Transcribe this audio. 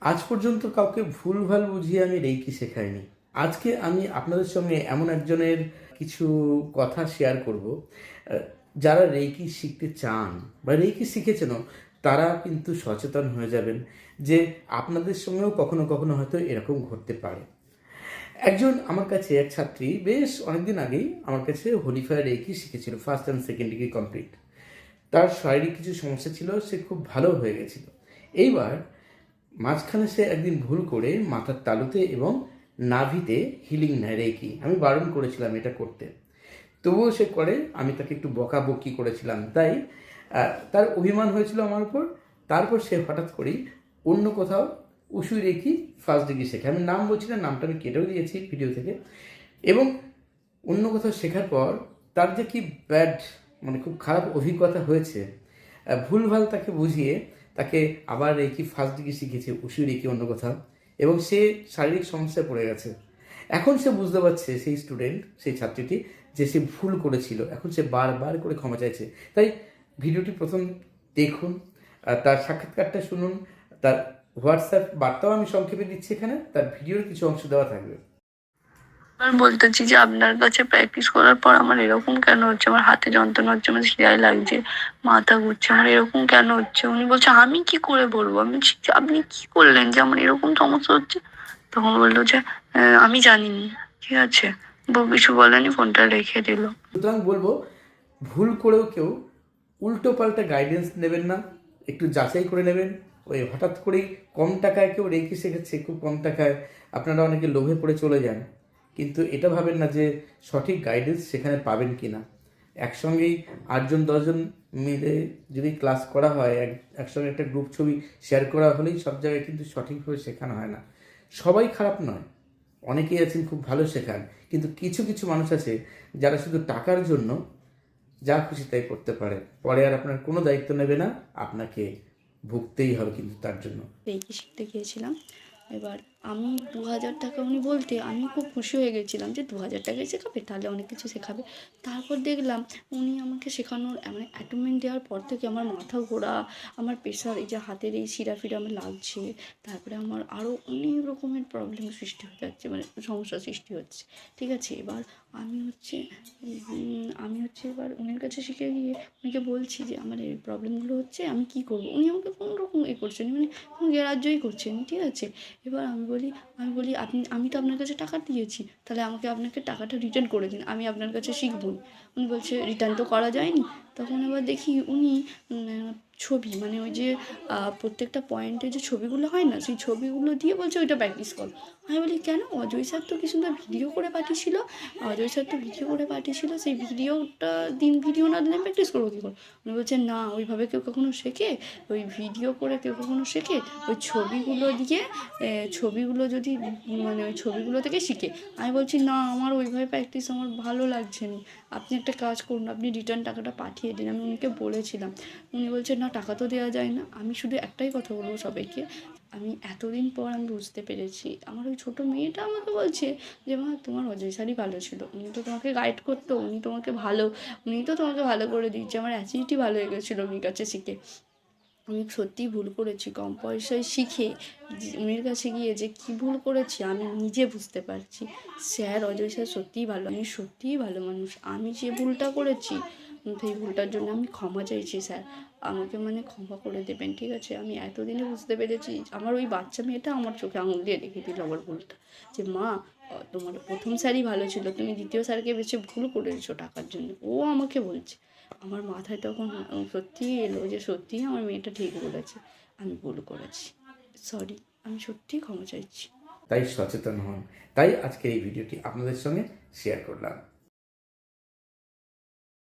আজ পর্যন্ত কাউকে ভুলভাল বুঝিয়ে আমি রেইকি শেখাইনি। আজকে আমি আপনাদের সঙ্গে এমন একজনের কিছু কথা শেয়ার করব, যারা রেইকি শিখতে চান বা রেইকি শিখেছেনও, তারা কিন্তু সচেতন হয়ে যাবেন যে আপনাদের সঙ্গেও কখনো কখনো হয়তো এরকম ঘটতে পারে। একজন আমার কাছে এক ছাত্রী বেশ অনেকদিন আগেই আমার কাছে হোলিফায়ার রেইকি শিখেছিল, first and second degree complete. তার শারীরিক কিছু সমস্যা ছিল, সে খুব ভালো হয়ে গেছিল। এইবার মাঝখানে সে একদিন ভুল করে মাথার তালুতে এবং নাভিতে হিলিং নেয় রেইকি। আমি বারণ করেছিলাম এটা করতে, তবুও সে করে। আমি তাকে একটু বকাবকি করেছিলাম, তাই তার অভিমান হয়েছিল আমার উপর। তারপর সে হঠাৎ করেই অন্য কোথাও উসুই রেইকি ফার্স্ট ডিগ্রি শেখে। আমি নাম বলছি না, নামটা আমি কেটেও দিয়েছি ভিডিও থেকে। এবং অন্য কোথাও শেখার পর তার যে কি ব্যাড, মানে খুব খারাপ অভিজ্ঞতা হয়েছে, ভুলভাল তাকে বুঝিয়ে তাকে আবার রেকি ফার্স্ট ডিগ্রি শিখেছে উসুই রেকি অন্য কোথাও, এবং সে শারীরিক সমস্যায় পড়ে গেছে। এখন সে বুঝতে পারছে, সেই স্টুডেন্ট, সেই ছাত্রীটি, যে সে ভুল করেছিল। এখন সে বারবার করে ক্ষমা চাইছে। তাই ভিডিওটি প্রথম দেখুন, তার সাক্ষাৎকারটা শুনুন, তার হোয়াটসঅ্যাপ বার্তাও আমি সংক্ষেপে দিচ্ছি এখানে, তার ভিডিওর কিছু অংশ দেওয়া থাকবে। আমি বলতেছি যে আপনার কাছে প্র্যাকটিস করার পর আমার এরকম কেন হচ্ছে, আমার হাতে যন্ত্রণা হচ্ছে, আমার সেলাই লাগছে, মাথা ঘুরছে, আমার এরকম কেন হচ্ছে। উনি বলছে আমি কি করে বলবো। আমি বলছি যে আপনি কি করলেন যে আমার এরকম সমস্যা হচ্ছে। তখন বললো যে আমি জানিনি। ঠিক আছে, কিছু বলেনি, ফোনটা রেখে দিল। সুতরাং বলবো, ভুল করেও কেউ উল্টো পাল্টা গাইডেন্স নেবেন না, একটু যাচাই করে নেবেন। ওই হঠাৎ করেই কম টাকায় কেউ রেখে শিখেছে, খুব কম টাকায়, আপনারা অনেকে লোভে পড়ে চলে যান, কিন্তু এটা ভাবেন না যে সঠিক গাইডেন্স সেখানে পাবেন কি না। একসঙ্গেই 8জন 10জন মিলে যদি ক্লাস করা হয়, একসঙ্গে একটা গ্রুপ ছবি শেয়ার করা হলেই সব জায়গায় কিন্তু সঠিকভাবে শেখানো হয় না। সবাই খারাপ নয়, অনেকেই আছেন খুব ভালো শেখান, কিন্তু কিছু কিছু মানুষ আছে যারা শুধু টাকার জন্য যা খুশি তাই করতে পারে, পরে আর আপনার কোনো দায়িত্ব নেবে না, আপনাকে ভুগতেই হবে কিন্তু তার জন্য। রেকি শিখতে গিয়েছিলাম। এবার আমি 2000 টাকা উনি বলতে আমি খুব খুশি হয়ে গেছিলাম যে 2000 টাকায় শেখাবে, তাহলে অনেক কিছু শেখাবে। তারপর দেখলাম উনি আমাকে শেখানোর মানে অ্যাটেনমেন্ট দেওয়ার পর থেকে আমার মাথা ঘোরা, আমার প্রেশার, এই যে হাতের এই শিরা ফিরা আমার লাগছে, তারপরে আমার আরও অনেক রকমের প্রবলেম সৃষ্টি হয়ে যাচ্ছে, মানে সমস্যা সৃষ্টি হচ্ছে। ঠিক আছে, এবার আমি হচ্ছে এবার উনির কাছে শিখে গিয়ে উনিকে বলছি যে আমার এই প্রবলেমগুলো হচ্ছে, আমি কী করবো। উনি আমাকে কোনো রকম করছেন, মানে কোনো গ্রাহ্যই করছেন। ঠিক আছে, এবার আমি বলি আমি তো আপনার কাছে টাকা দিয়েছি, তাহলে আপনাকে টাকাটা রিটার্ন করে দিন, আমি আপনার কাছে শিখবো। উনি বলছে রিটার্ন তো করা যায়নি। তখন এবার দেখি উনি ছবি, মানে ওই যে প্রত্যেকটা পয়েন্টে যে ছবিগুলো হয় না, সেই ছবিগুলো দিয়ে বলছে ওইটা প্র্যাকটিস করো। আমি বলি কেন, অজয় স্যার তো কি সুন্দর ভিডিও করে পাঠিয়েছিল, সেই ভিডিওটা ভিডিও না দিলে প্র্যাকটিস করবো কী করে। উনি বলছে না, ওইভাবে কেউ কখনো শেখে, ওই ভিডিও করে কেউ কখনো শেখে, ওই ছবিগুলো দিয়ে ছবিগুলো যদি মানে ওই ছবিগুলো থেকে শিখে। আমি বলছি না, আমার ওইভাবে প্র্যাকটিস আমার ভালো লাগছে না, আপনি একটা কাজ করুন, আপনি রিটার্ন টাকাটা পাঠিয়ে দিন। আমি উনিকে বলেছিলাম। উনি বলছে না, টাকা তো দেওয়া যায় না। আমি শুধু একটাই কথা বলবো সবাইকে, আমি এতদিন পর আমি বুঝতে পেরেছি। আমার ওই ছোটো মেয়েটা আমাকে বলছে যে মা, তোমার অজয় স্যারই ভালো ছিল, উনি তো তোমাকে গাইড করতো, উনি তো তোমাকে ভালো করে দিচ্ছে। আমার অ্যাসিডিটি ভালো হয়ে গেছিলো উনির কাছে শিখে। আমি সত্যিই ভুল করেছি, কম পয়সায় শিখে উনির কাছে গিয়ে যে কী ভুল করেছি আমি নিজে বুঝতে পারছি। অজয় স্যার সত্যিই ভালো, আমি সত্যিই ভালো মানুষ। আমি যে ভুলটা করেছি, সেই ভুলটার জন্য আমি ক্ষমা চাইছি স্যার, আমাকে মানে ক্ষমা করে দেবেন। ঠিক আছে, আমি এতদিনে বুঝতে পেরেছি। আমার ওই বাচ্চা মেয়েটা আমার চোখে আঙুল দিয়ে রেখে দিল আমার ভুলটা, যে মা, তোমার প্রথম স্যারই ভালো ছিল, তুমি দ্বিতীয় স্যারকে বেছে ভুল করেছো টাকার জন্য। ও আমাকে বলছে। আমার মাথায় তখন সত্যিই এলো যে সত্যিই আমার মেয়েটা ঠিক বলেছে, আমি ভুল করেছি, সরি, আমি সত্যিই ক্ষমা চাইছি। তাই সচেতন হন, তাই আজকে এই ভিডিওটি আপনাদের সঙ্গে শেয়ার করলাম।